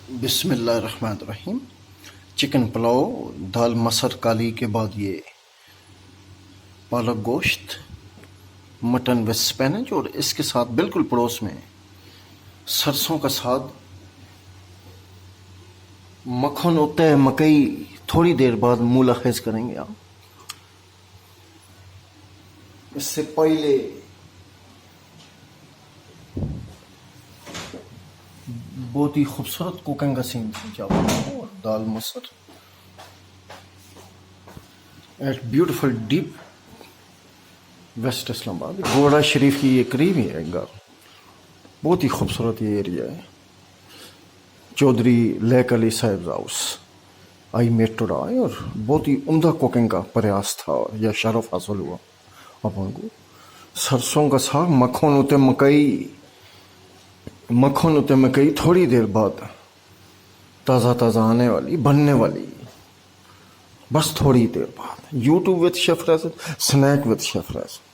بسم اللہ الرحمن الرحیم۔ چکن پلاؤ، دال مسر کالی کے بعد یہ پالک گوشت، مٹن وتھ سپینج، اور اس کے ساتھ بالکل پڑوس میں سرسوں کا ساگ، مکھن ہوتا ہے مکئی، تھوڑی دیر بعد ملاحظ کریں گے آپ۔ اس سے پہلے بہت ہی خوبصورت کوکنگ کا سین تھا چاول اور دال مسر ایٹ بیوٹیفل ڈیپ ویسٹ اسلام آباد، گوڑا شریف کی یہ قریب ہی ہے گھر، بہت ہی خوبصورت یہ ایریا ہے۔ چودھری لیک علی صاحب house I meet to die, اور بہت ہی عمدہ کوکنگ کا پریاس تھا اور یہ شرف حاصل ہوا اپن کو۔ سرسوں کا ساگ، مکھن ہوتے مکئی، تھوڑی دیر بعد تازہ تازہ آنے والی بننے والی، بس تھوڑی دیر بعد۔ YouTube with chef Rashid, snack with chef Rashid.